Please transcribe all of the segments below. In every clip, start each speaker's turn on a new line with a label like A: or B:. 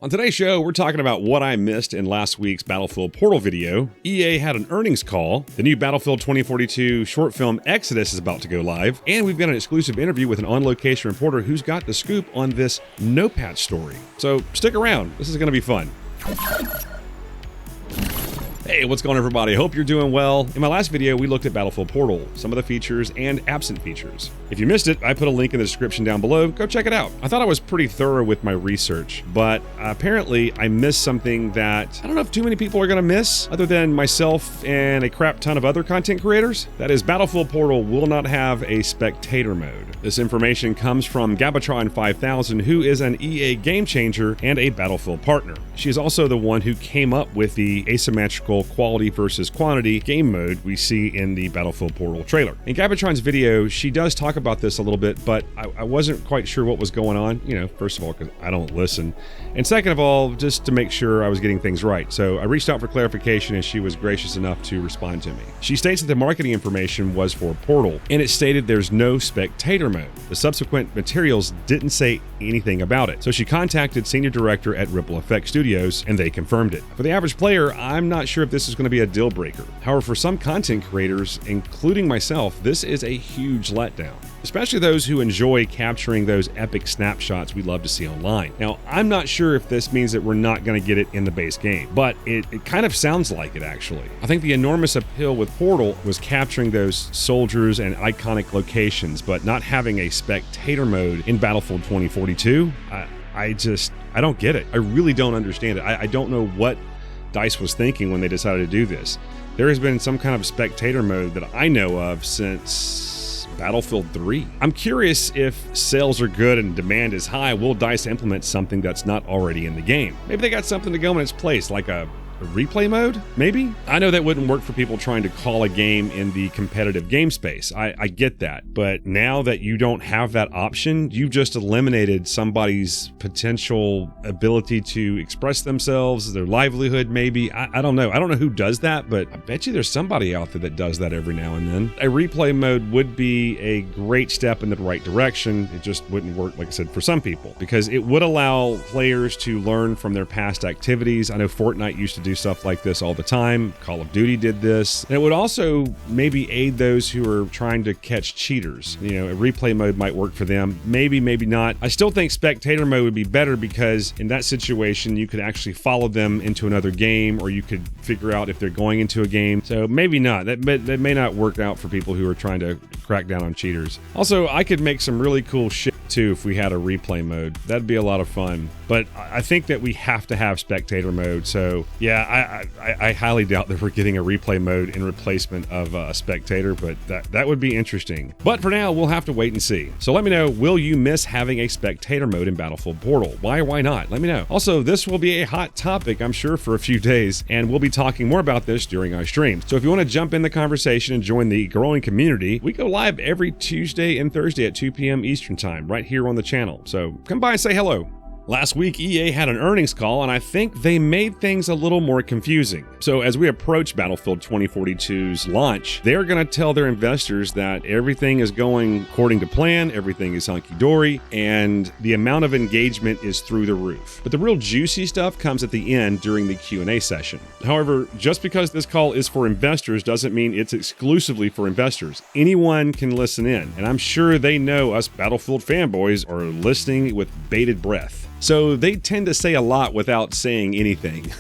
A: On today's show, we're talking about what I missed in last week's Battlefield Portal video. EA had an earnings call. The new Battlefield 2042 short film Exodus is about to go live. And we've got an exclusive interview with an on-location reporter who's got the scoop on this no-patch story. So stick around. This is going to be fun. Hey, what's going on, everybody? Hope you're doing well. In my last video, we looked at Battlefield Portal, some of the features and absent features. If you missed it, I put a link in the description down below. Go check it out. I thought I was pretty thorough with my research, but apparently I missed something that I don't know if too many people are going to miss, other than myself and a crap ton of other content creators. That is, Battlefield Portal will not have a spectator mode. This information comes from Gabatron 5000, who is an EA game changer and a Battlefield partner. She is also the one who came up with the asymmetrical quality versus quantity game mode we see in the Battlefield Portal trailer. In Gabatron's video, she does talk about this a little bit, but I wasn't quite sure what was going on. You know, first of all, because I don't listen. And second of all, just to make sure I was getting things right. So I reached out for clarification and she was gracious enough to respond to me. She states that the marketing information was for Portal, and it stated there's no spectator mode. The subsequent materials didn't say anything about it. So she contacted Senior Director at Ripple Effect Studios, and they confirmed it. For the average player, I'm not sure if this is going to be a deal breaker. However, for some content creators, including myself, this is a huge letdown, especially those who enjoy capturing those epic snapshots we love to see online. Now, I'm not sure if this means that we're not going to get it in the base game, but it kind of sounds like it, actually. I think the enormous appeal with Portal was capturing those soldiers and iconic locations, but not having a spectator mode in Battlefield 2042. I don't get it. I really don't understand it. I don't know what DICE was thinking when they decided to do this. There has been some kind of spectator mode that I know of since Battlefield 3. I'm curious if sales are good and demand is high, will DICE implement something that's not already in the game? Maybe they got something to go in its place, like a replay mode, maybe? I know that wouldn't work for people trying to call a game in the competitive game space. I get that. But now that you don't have that option, you've just eliminated somebody's potential ability to express themselves, their livelihood, maybe. I don't know. I don't know who does that, but I bet you there's somebody out there that does that every now and then. A replay mode would be a great step in the right direction. It just wouldn't work, like I said, for some people, because it would allow players to learn from their past activities. I know Fortnite used to do stuff like this all the time. Call of Duty did this. And it would also maybe aid those who are trying to catch cheaters. You know, a replay mode might work for them. Maybe, maybe not. I still think spectator mode would be better, because in that situation, you could actually follow them into another game, or you could figure out if they're going into a game. So maybe not. That may not work out for people who are trying to crack down on cheaters. Also, I could make some really cool shit too if we had a replay mode. That'd be a lot of fun. But I think that we have to have spectator mode. So yeah, I highly doubt that we're getting a replay mode in replacement of a spectator, but that would be interesting. But for now, we'll have to wait and see. So let me know, will you miss having a spectator mode in Battlefield Portal? Why or why not? Let me know. Also, this will be a hot topic, I'm sure, for a few days, and we'll be talking more about this during our stream. So if you want to jump in the conversation and join the growing community, we go live every Tuesday and Thursday at 2 p.m. Eastern Time, right here on the channel. So come by and say hello. Last week, EA had an earnings call, and I think they made things a little more confusing. So as we approach Battlefield 2042's launch, they're going to tell their investors that everything is going according to plan, everything is hunky-dory, and the amount of engagement is through the roof. But the real juicy stuff comes at the end during the Q&A session. However, just because this call is for investors doesn't mean it's exclusively for investors. Anyone can listen in, and I'm sure they know us Battlefield fanboys are listening with bated breath. So they tend to say a lot without saying anything,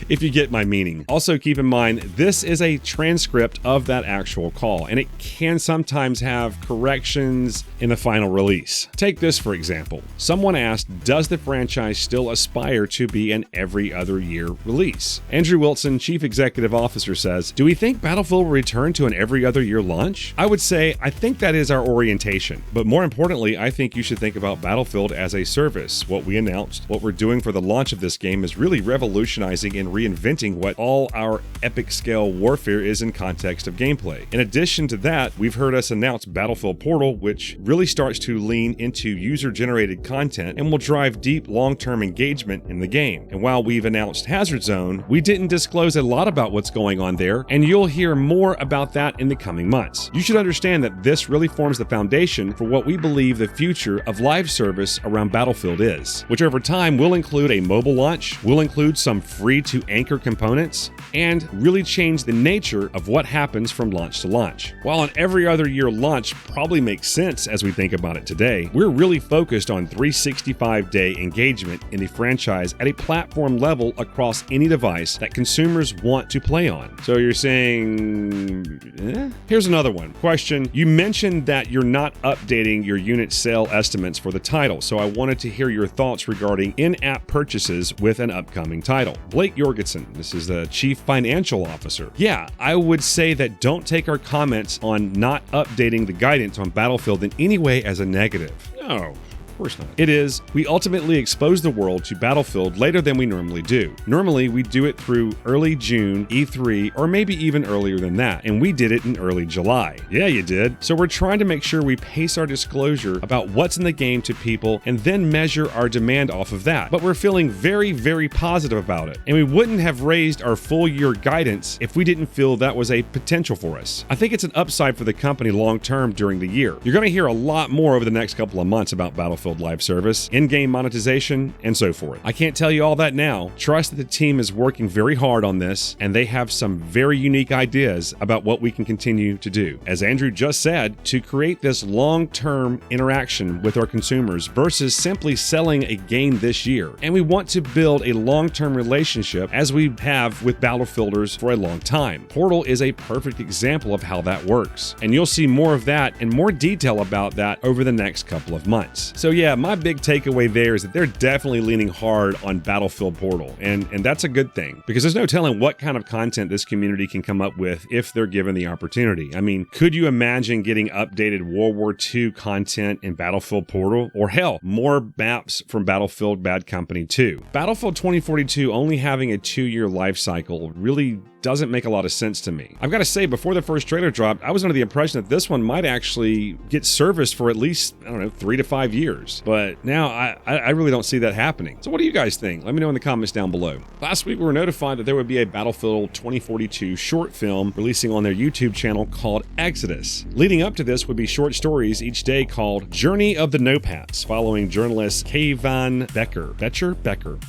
A: if you get my meaning. Also keep in mind, this is a transcript of that actual call, and it can sometimes have corrections in the final release. Take this for example. Someone asked, does the franchise still aspire to be an every other year release? Andrew Wilson, Chief Executive Officer, says, do we think Battlefield will return to an every other year launch? I would say, I think that is our orientation. But more importantly, I think you should think about Battlefield as a service. What we announced, what we're doing for the launch of this game is really revolutionizing changing and reinventing what all our epic scale warfare is in context of gameplay. In addition to that, we've heard us announce Battlefield Portal, which really starts to lean into user-generated content and will drive deep long-term engagement in the game. And while we've announced Hazard Zone, we didn't disclose a lot about what's going on there, and you'll hear more about that in the coming months. You should understand that this really forms the foundation for what we believe the future of live service around Battlefield is, which over time will include a mobile launch, will include some free-to-anchor components, and really change the nature of what happens from launch to launch. While an every other year launch probably makes sense as we think about it today, we're really focused on 365-day engagement in the franchise at a platform level across any device that consumers want to play on. So you're saying, Here's another one. Question, you mentioned that you're not updating your unit sale estimates for the title, so I wanted to hear your thoughts regarding in-app purchases with an upcoming title. Blake Jorgensen, this is the Chief Financial Officer. Yeah, I would say that don't take our comments on not updating the guidance on Battlefield in any way as a negative. No. Of course not. It is, we ultimately expose the world to Battlefield later than we normally do. Normally, we do it through early June, E3, or maybe even earlier than that, and we did it in early July. Yeah, you did. So we're trying to make sure we pace our disclosure about what's in the game to people and then measure our demand off of that. But we're feeling very, very positive about it, and we wouldn't have raised our full year guidance if we didn't feel that was a potential for us. I think it's an upside for the company long term during the year. You're going to hear a lot more over the next couple of months about Battlefield live service, in-game monetization, and so forth. I can't tell you all that now. Trust that the team is working very hard on this, and they have some very unique ideas about what we can continue to do. As Andrew just said, to create this long-term interaction with our consumers versus simply selling a game this year. And we want to build a long-term relationship as we have with Battlefielders for a long time. Portal is a perfect example of how that works, and you'll see more of that and more detail about that over the next couple of months. So yeah, my big takeaway there is that they're definitely leaning hard on Battlefield Portal, and that's a good thing, because there's no telling what kind of content this community can come up with if they're given the opportunity. I mean, could you imagine getting updated World War II content in Battlefield Portal? Or hell, more maps from Battlefield Bad Company 2. Battlefield 2042 only having a 2-year life cycle really doesn't make a lot of sense to me. I've got to say, before the first trailer dropped, I was under the impression that this one might actually get service for at least, 3 to 5 years. But now I really don't see that happening. So what do you guys think? Let me know in the comments down below. Last week we were notified that there would be a Battlefield 2042 short film releasing on their YouTube channel called Exodus. Leading up to this would be short stories each day called Journey of the Nopats, following journalist Kayvan Becker.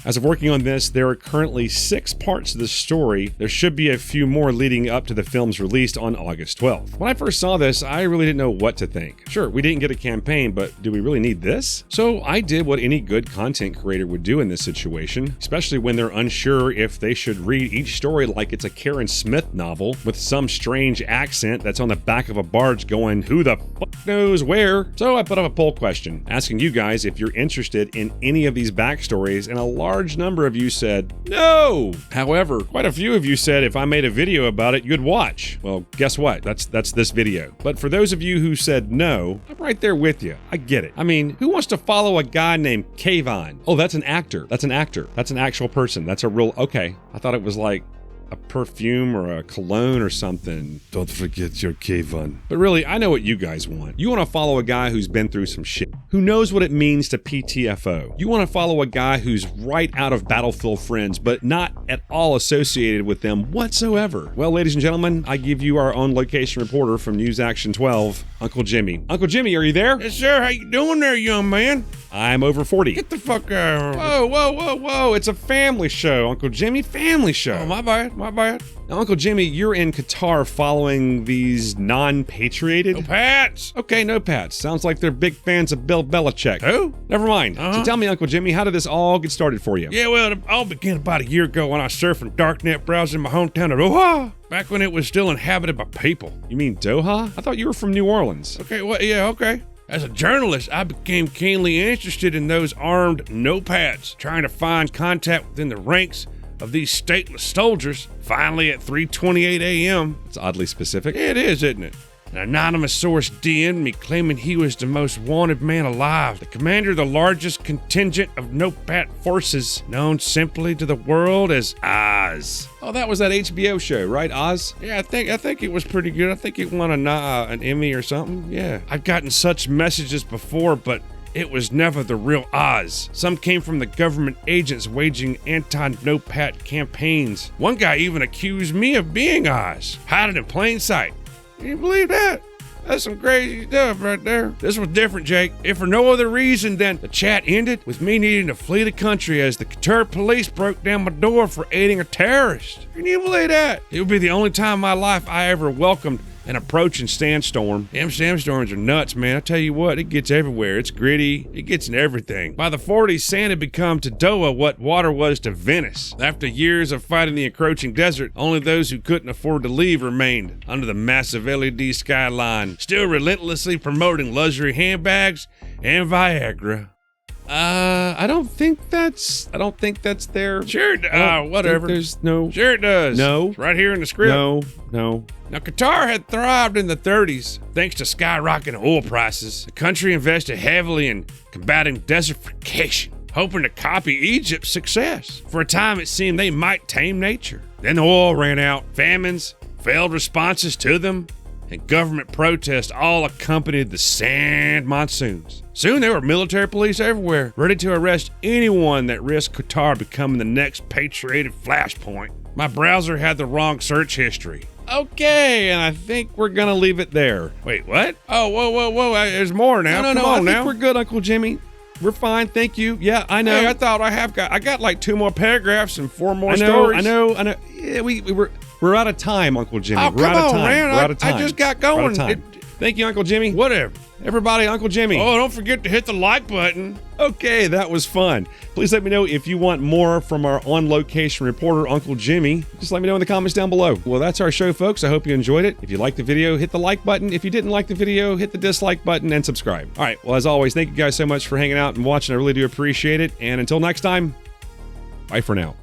A: As of working on this, there are currently 6 parts to the story. There should be a few more leading up to the film's release on August 12th. When I first saw this, I really didn't know what to think. Sure, we didn't get a campaign, but do we really need this? So I did what any good content creator would do in this situation, especially when they're unsure if they should read each story like it's a Karen Smith novel with some strange accent that's on the back of a barge going, who the fuck knows where? So I put up a poll question asking you guys if you're interested in any of these backstories, and a large number of you said no. However, quite a few of you said if I made a video about it, you'd watch. Well, guess what? That's this video. But for those of you who said no, I'm right there with you. I get it. I mean, who wants to follow a guy named Kayvan? Oh, that's an actor. That's an actor. That's an actual person. That's a real, okay. I thought it was like a perfume or a cologne or something. Don't forget your Kayvan. But really, I know what you guys want. You want to follow a guy who's been through some shit, who knows what it means to PTFO. You want to follow a guy who's right out of Battlefield Friends, but not at all associated with them whatsoever. Well, ladies and gentlemen, I give you our own location reporter from News Action 12, Uncle Jimmy. Uncle Jimmy, are you there?
B: Yes, sir. How you doing there, young man?
A: I'm over 40.
B: Get the fuck out.
A: Whoa. It's a family show, Uncle Jimmy. Family show.
B: Oh, my bad.
A: Now, Uncle Jimmy, you're in Qatar following these non-patrioted...
B: No Pats.
A: Okay, no Pats. Sounds like they're big fans of Bill Belichick.
B: Who?
A: Never mind. So tell me, Uncle Jimmy, how did this all get started for you?
B: Yeah, well, it all began about a year ago when I was surfing darknet browsing in my hometown of Doha, back when it was still inhabited by people.
A: You mean Doha? I thought you were from New Orleans.
B: Okay, well, yeah, okay. As a journalist, I became keenly interested in those armed no-pats, trying to find contact within the ranks of these stateless soldiers. Finally, at 3:28 a.m.
A: It's oddly specific.
B: It is, isn't it? An anonymous source DM'd me claiming he was the most wanted man alive, the commander of the largest contingent of no-pat forces, known simply to the world as Oz.
A: Oh, that was that HBO show, right, Oz?
B: Yeah, I think it was pretty good. I think it won an Emmy or something. Yeah. I've gotten such messages before, but it was never the real Oz. Some came from the government agents waging anti-no-pat campaigns. One guy even accused me of being Oz, hiding in plain sight. Can you believe that? That's some crazy stuff right there. This was different, Jake. If for no other reason than the chat ended with me needing to flee the country as the Qatar police broke down my door for aiding a terrorist. Can you believe that? It would be the only time in my life I ever welcomed an approaching sandstorm. Them sandstorms are nuts, man. I tell you what, it gets everywhere. It's gritty. It gets in everything. By the 40s, sand had become to Doha what water was to Venice. After years of fighting the encroaching desert, only those who couldn't afford to leave remained under the massive LED skyline, still relentlessly promoting luxury handbags and Viagra.
A: I don't think that's there.
B: Sure, whatever.
A: There's no.
B: Sure it does.
A: No.
B: It's right here in the script.
A: No.
B: Now, Qatar had thrived in the 30s thanks to skyrocketing oil prices. The country invested heavily in combating desertification, hoping to copy Egypt's success. For a time, it seemed they might tame nature. Then the oil ran out, famines, failed responses to them, and government protests all accompanied the sand monsoons. Soon there were military police everywhere, ready to arrest anyone that risked Qatar becoming the next patriotic flashpoint. My browser had the wrong search history.
A: Okay, and I think we're gonna leave it there.
B: Wait, what? Oh, whoa, there's more now.
A: No,
B: Come on
A: I
B: now.
A: think we're good, Uncle Jimmy. We're fine, thank you. Yeah, I know.
B: Hey, I thought I got like 2 more paragraphs and 4 more stories.
A: I know. Yeah, we're out of time, Uncle Jimmy.
B: Oh,
A: we're
B: come
A: out of
B: on,
A: time.
B: man.
A: We're out of time.
B: I just got
A: We're out
B: going.
A: of time. Thank you, Uncle Jimmy.
B: Whatever.
A: Everybody, Uncle Jimmy.
B: Oh, don't forget to hit the like button.
A: Okay, that was fun. Please let me know if you want more from our on-location reporter, Uncle Jimmy. Just let me know in the comments down below. Well, that's our show, folks. I hope you enjoyed it. If you liked the video, hit the like button. If you didn't like the video, hit the dislike button and subscribe. All right, well, as always, thank you guys so much for hanging out and watching. I really do appreciate it. And until next time, bye for now.